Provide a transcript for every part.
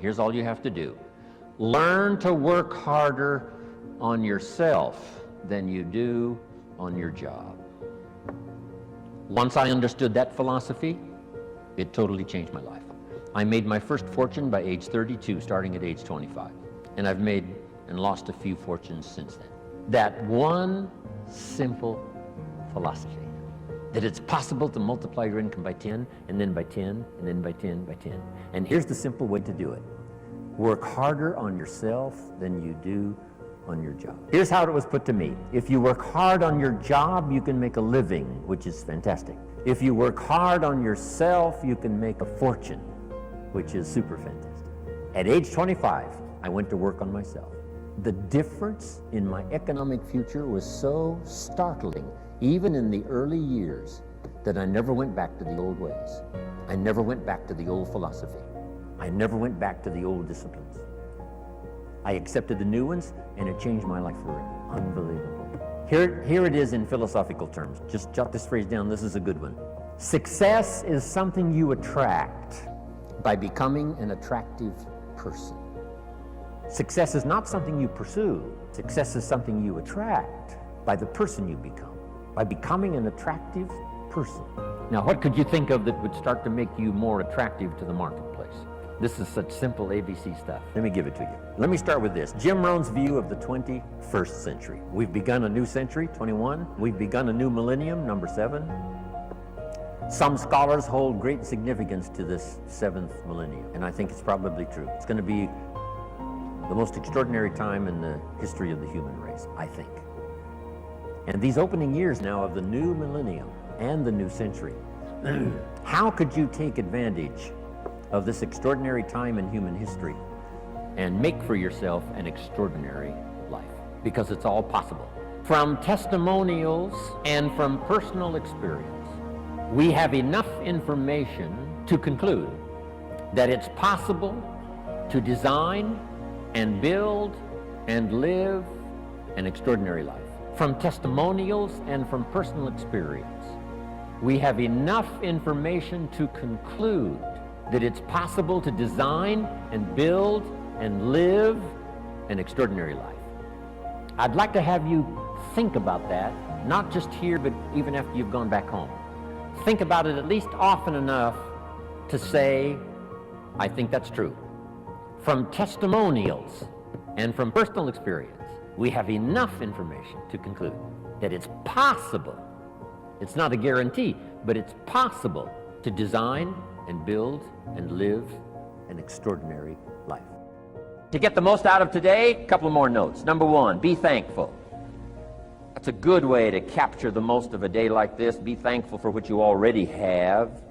Here's all you have to do. Learn to work harder on yourself than you do on your job. Once I understood that philosophy, it totally changed my life. I made my first fortune by age 32, starting at age 25. And I've made and lost a few fortunes since then. That one simple philosophy, that it's possible to multiply your income by 10, and then by 10, and then by 10, by 10. And here's the simple way to do it. Work harder on yourself than you do on your job. Here's how it was put to me. If you work hard on your job, you can make a living, which is fantastic. If you work hard on yourself, you can make a fortune, which is super fantastic. At age 25, I went to work on myself. The difference in my economic future was so startling, even in the early years, that I never went back to the old ways. I never went back to the old philosophy. I never went back to the old disciplines. I accepted the new ones, and it changed my life forever. Unbelievable. Here it is in philosophical terms. Just jot this phrase down. This is a good one. Success is something you attract by becoming an attractive person. Success is not something you pursue. Success is something you attract by the person you become, by becoming an attractive person. Now, what could you think of that would start to make you more attractive to the marketplace? This is such simple ABC stuff. Let me give it to you. Let me start with this. Jim Rohn's view of the 21st century. We've begun a new century, 21. We've begun a new millennium, number 7. Some scholars hold great significance to this 7th millennium, and I think it's probably true. It's going to be the most extraordinary time in the history of the human race, I think. And these opening years now of the new millennium and the new century, how could you take advantage of this extraordinary time in human history and make for yourself an extraordinary life? Because it's all possible. From testimonials and from personal experience, we have enough information to conclude that it's possible to design and build and live an extraordinary life. From testimonials and from personal experience, we have enough information to conclude that it's possible to design and build and live an extraordinary life. I'd like to have you think about that, not just here, but even after you've gone back home. Think about it at least often enough to say, I think that's true. From testimonials and from personal experience, we have enough information to conclude that it's possible, it's not a guarantee, but it's possible to design and build and live an extraordinary life. To get the most out of today, a couple more notes. Number 1, be thankful. That's a good way to capture the most of a day like this. Be thankful for what you already have.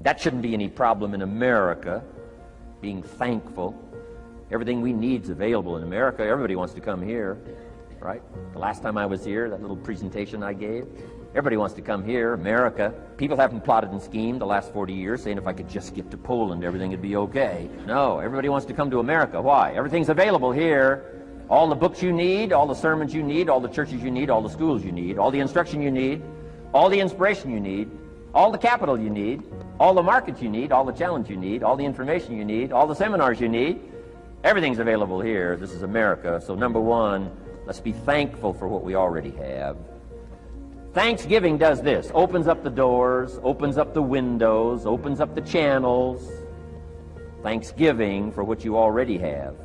That shouldn't be any problem in America, being thankful. Everything we need is available in America. Everybody wants to come here, right? The last time I was here, that little presentation I gave, everybody wants to come here, America. People haven't plotted and schemed the last 40 years saying if I could just get to Poland, everything would be okay. No, everybody wants to come to America. Why? Everything's available here. All the books you need, all the sermons you need, all the churches you need, all the schools you need, all the instruction you need, all the inspiration you need, all the capital you need, all the markets you need, all the challenge you need, all the information you need, all the seminars you need. Everything's available here. This is America. So number 1, let's be thankful for what we already have. Thanksgiving does this. Opens up the doors, opens up the windows, opens up the channels. Thanksgiving for what you already have.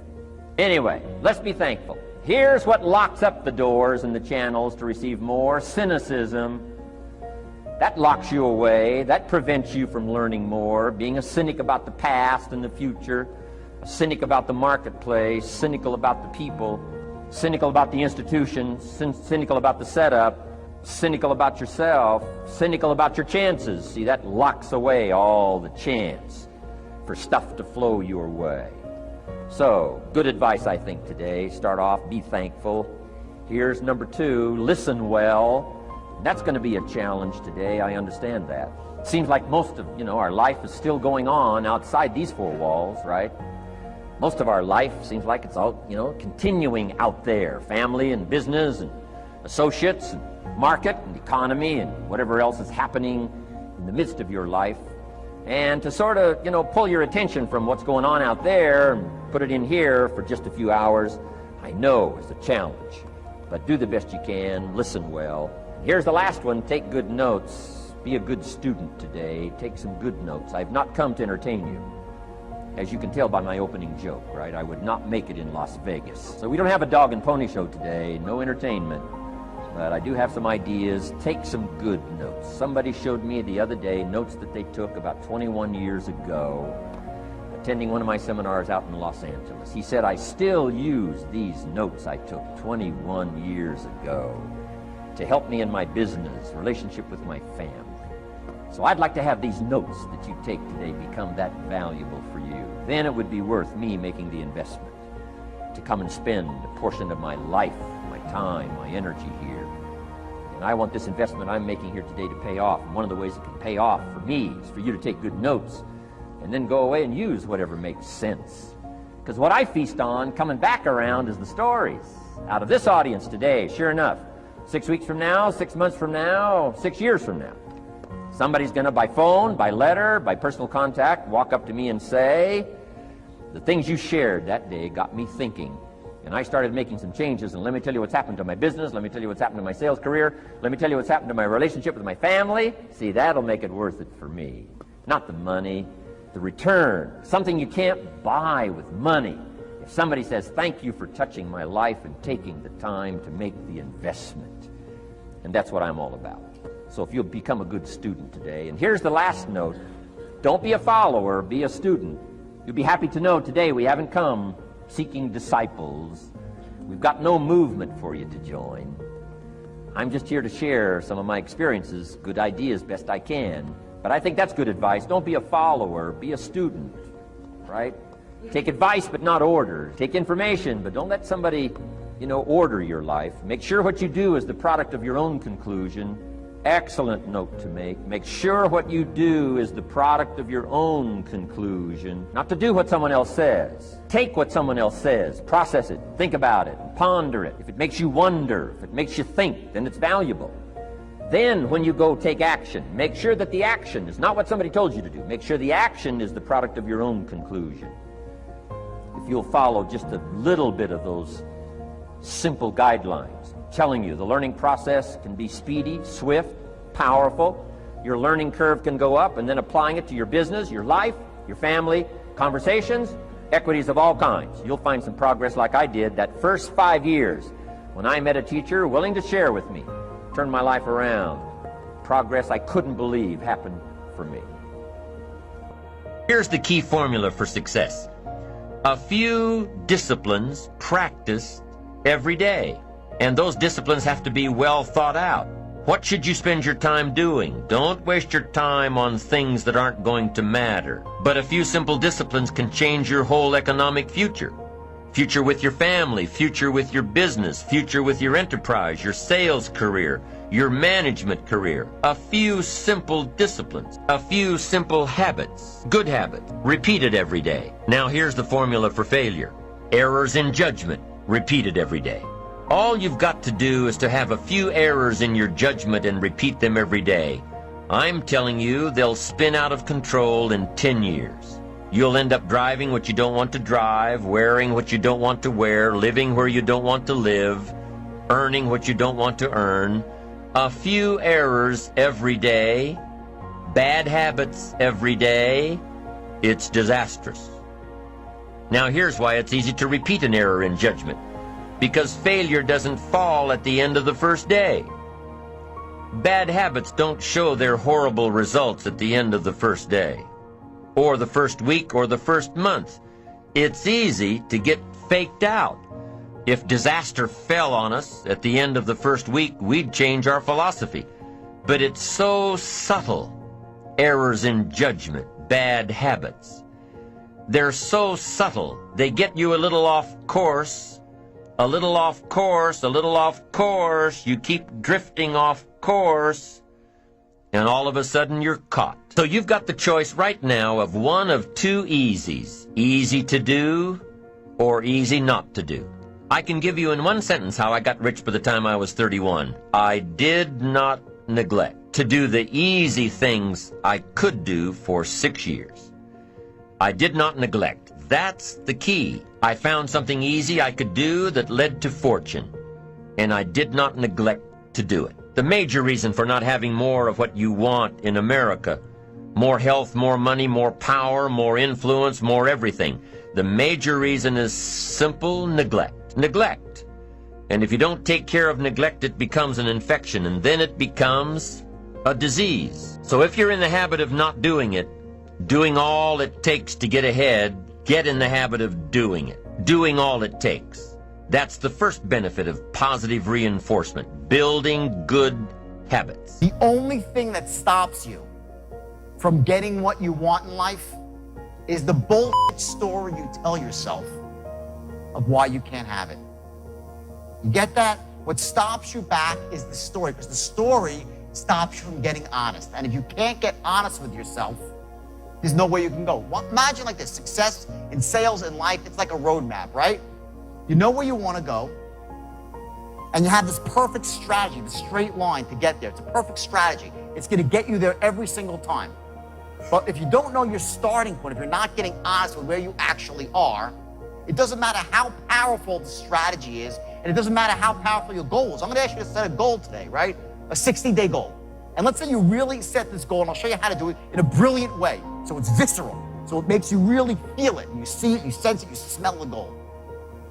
Anyway, let's be thankful. Here's what locks up the doors and the channels to receive more: cynicism. That locks you away. That prevents you from learning more. Being a cynic about the past and the future, a cynic about the marketplace, cynical about the people, cynical about the institutions, cynical about the setup, cynical about yourself, cynical about your chances. See, that locks away all the chance for stuff to flow your way. So, good advice, I think, today. Start off, be thankful. Here's number 2, listen well. That's going to be a challenge today, I understand that. Seems like most of, our life is still going on outside these 4 walls, right? Most of our life seems like it's all, continuing out there. Family and business and associates and market and economy and whatever else is happening in the midst of your life. And to sort of, pull your attention from what's going on out there and put it in here for just a few hours, I know is a challenge. But do the best you can, listen well. Here's the last one, take good notes. Be a good student today, take some good notes. I've not come to entertain you. As you can tell by my opening joke, right? I would not make it in Las Vegas. So we don't have a dog and pony show today, no entertainment. But I do have some ideas. Take some good notes. Somebody showed me the other day notes that they took about 21 years ago, attending one of my seminars out in Los Angeles. He said, I still use these notes I took 21 years ago to help me in my business, relationship with my family. So I'd like to have these notes that you take today become that valuable for you. Then it would be worth me making the investment to come and spend a portion of my life, my time, my energy here. And I want this investment I'm making here today to pay off. And one of the ways it can pay off for me is for you to take good notes and then go away and use whatever makes sense. Because what I feast on coming back around is the stories out of this audience today. Sure enough, 6 weeks from now, 6 months from now, 6 years from now, somebody's going to, by phone, by letter, by personal contact, walk up to me and say, the things you shared that day got me thinking. And I started making some changes, and let me tell you what's happened to my business, let me tell you what's happened to my sales career, let me tell you what's happened to my relationship with my family. See, that'll make it worth it for me. Not the money, the return, something you can't buy with money. If somebody says, thank you for touching my life and taking the time to make the investment. And that's what I'm all about. So if you'll become a good student today, and here's the last note, don't be a follower, be a student. You'll be happy to know today we haven't come seeking disciples. We've got no movement for you to join. I'm just here to share some of my experiences, good ideas, best I can. But I think that's good advice. Don't be a follower, be a student, right? Take advice, but not order. Take information, but don't let somebody, order your life. Make sure what you do is the product of your own conclusion. Excellent note to make. Make sure what you do is the product of your own conclusion, not to do what someone else says. Take what someone else says, process it, think about it, ponder it. If it makes you wonder, if it makes you think, then it's valuable. Then when you go take action, make sure that the action is not what somebody told you to do. Make sure the action is the product of your own conclusion. If you'll follow just a little bit of those simple guidelines, telling you the learning process can be speedy, swift, powerful. Your learning curve can go up, and then applying it to your business, your life, your family, conversations, equities of all kinds. You'll find some progress like I did that first 5 years when I met a teacher willing to share with me, turned my life around. Progress I couldn't believe happened for me. Here's the key formula for success. A few disciplines practiced every day. And those disciplines have to be well thought out. What should you spend your time doing? Don't waste your time on things that aren't going to matter. But a few simple disciplines can change your whole economic future. Future with your family, future with your business, future with your enterprise, your sales career, your management career. A few simple disciplines, a few simple habits, good habits, repeated every day. Now here's the formula for failure. Errors in judgment, repeated every day. All you've got to do is to have a few errors in your judgment and repeat them every day. I'm telling you, they'll spin out of control in 10 years. You'll end up driving what you don't want to drive, wearing what you don't want to wear, living where you don't want to live, earning what you don't want to earn. A few errors every day, bad habits every day, it's disastrous. Now here's why it's easy to repeat an error in judgment. Because failure doesn't fall at the end of the first day. Bad habits don't show their horrible results at the end of the first day, or the first week, or the first month. It's easy to get faked out. If disaster fell on us at the end of the first week, we'd change our philosophy. But it's so subtle. Errors in judgment, bad habits. They're so subtle. They get you a little off course, a little off course, a little off course. You keep drifting off course, and all of a sudden you're caught. So you've got the choice right now of one of two easies. Easy to do or easy not to do. I can give you in one sentence how I got rich by the time I was 31. I did not neglect. to do the easy things I could do for 6 years. I did not neglect. That's the key. I found something easy I could do that led to fortune, and I did not neglect to do it. The major reason for not having more of what you want in America, more health, more money, more power, more influence, more everything, the major reason is simple neglect. Neglect. And if you don't take care of neglect, it becomes an infection, and then it becomes a disease. So if you're in the habit of not doing it, doing all it takes to get ahead, get in the habit of doing it. Doing all it takes. That's the first benefit of positive reinforcement, building good habits. The only thing that stops you from getting what you want in life is the bullshit story you tell yourself of why you can't have it. You get that? What stops you back is the story, because the story stops you from getting honest. And if you can't get honest with yourself, there's no way you can go. Well, imagine like this, success in sales and life, it's like a roadmap, right? You know where you want to go, and you have this perfect strategy, the straight line to get there. It's a perfect strategy. It's going to get you there every single time. But if you don't know your starting point, if you're not getting honest with where you actually are, it doesn't matter how powerful the strategy is, and it doesn't matter how powerful your goal is. I'm going to ask you to set a goal today, right? A 60-day goal. And let's say you really set this goal, and I'll show you how to do it in a brilliant way. So it's visceral. So it makes you really feel it. You see it, you sense it, you smell the goal.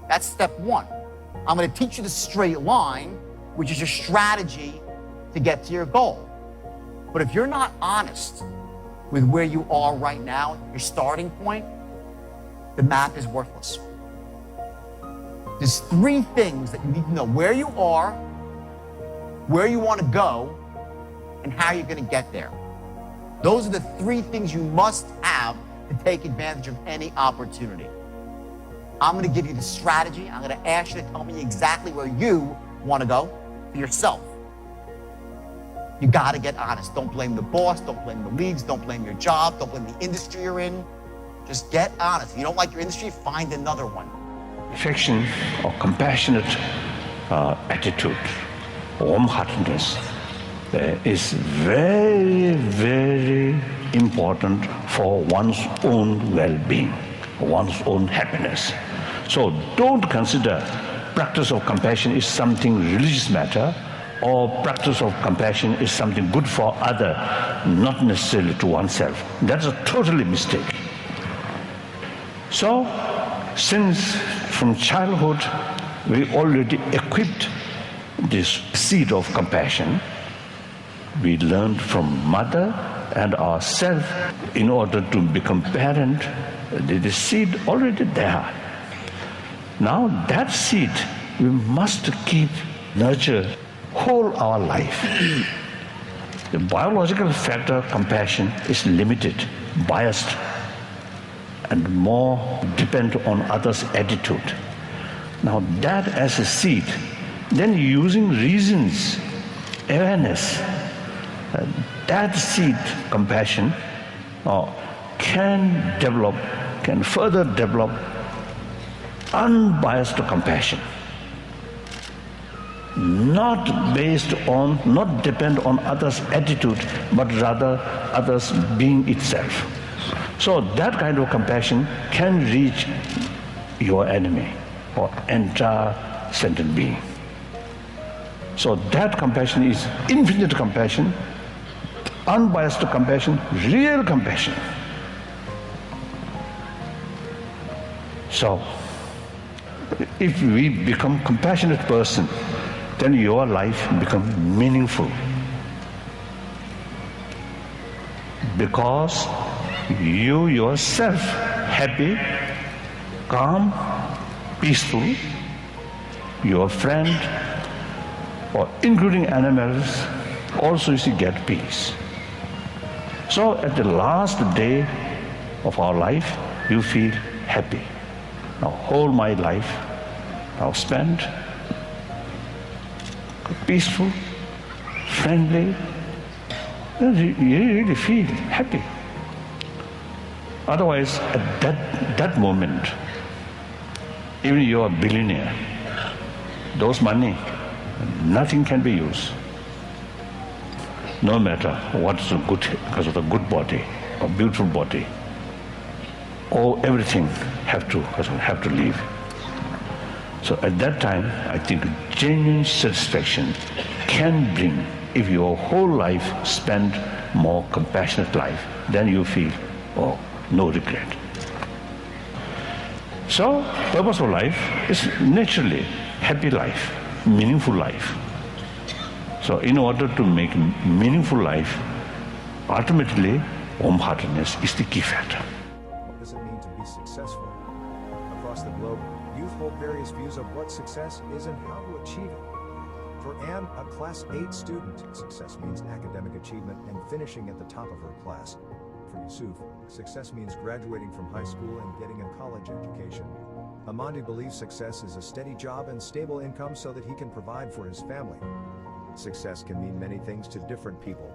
That's step one. I'm going to teach you the straight line, which is your strategy to get to your goal. But if you're not honest with where you are right now, your starting point, the map is worthless. There's 3 things that you need to know: where you are, where you want to go, and how you're going to get there. Those are the 3 things you must have to take advantage of any opportunity. I'm going to give you the strategy. I'm going to ask you to tell me exactly where you want to go for yourself. You got to get honest. Don't blame the boss. Don't blame the leagues. Don't blame your job. Don't blame the industry you're in. Just get honest. If you don't like your industry, find another one. Affection or compassionate attitude, warm-heartedness is very, very important for one's own well-being, one's own happiness. So don't consider practice of compassion is something religious matter, or practice of compassion is something good for other, not necessarily to oneself. That's a totally mistake. So, since from childhood we already equipped this seed of compassion, we learned from mother and ourselves in order to become parent, the seed already there. Now that seed we must keep nurture whole our life. The biological factor compassion is limited, biased, and more depend on others' attitude. Now that as a seed, then using reasons, awareness, that seed, compassion, can further develop unbiased compassion. Not depend on others' attitude, but rather others' being itself. So that kind of compassion can reach your enemy or entire sentient being. So that compassion is infinite compassion, unbiased compassion, real compassion. So if we become compassionate person, then your life becomes meaningful, because you yourself happy, calm, peaceful, your friend, or including animals, also you get peace. So at the last day of our life, you feel happy. Now whole my life I've spent peaceful, friendly, you really feel happy. Otherwise, at that moment, even you are a billionaire, those money, nothing can be used. no matter what's good, because of the good body or beautiful body, everything have to leave. So at that time, I think genuine satisfaction can bring, if your whole life spent more compassionate life, then you feel, no regret. So, purpose of life is naturally happy life, meaningful life. So in order to make meaningful life, ultimately, warm-heartedness is the key factor. What does it mean to be successful? Across the globe, youth hold various views of what success is and how to achieve it. For Anne, a Class 8 student, success means academic achievement and finishing at the top of her class. For Yusuf, success means graduating from high school and getting a college education. Amandi believes success is a steady job and stable income so that he can provide for his family. Success can mean many things to different people.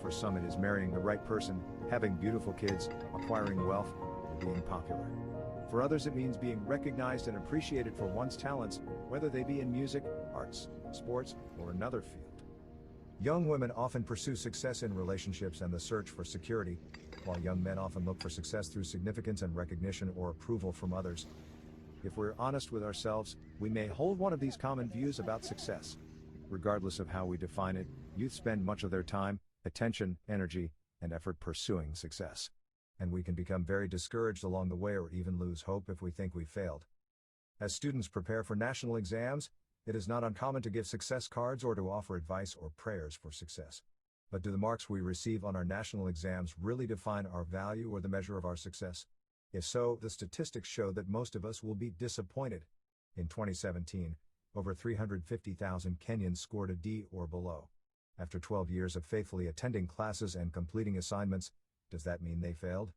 For some it is marrying the right person, having beautiful kids, acquiring wealth, or being popular. For others it means being recognized and appreciated for one's talents, whether they be in music, arts, sports, or another field. Young women often pursue success in relationships and the search for security, while young men often look for success through significance and recognition or approval from others. If we're honest with ourselves, we may hold one of these common views about success. Regardless of how we define it, youth spend much of their time, attention, energy, and effort pursuing success. And we can become very discouraged along the way or even lose hope if we think we've failed. As students prepare for national exams, it is not uncommon to give success cards or to offer advice or prayers for success. But do the marks we receive on our national exams really define our value or the measure of our success? If so, the statistics show that most of us will be disappointed. In 2017, over 350,000 Kenyans scored a D or below. After 12 years of faithfully attending classes and completing assignments, does that mean they failed?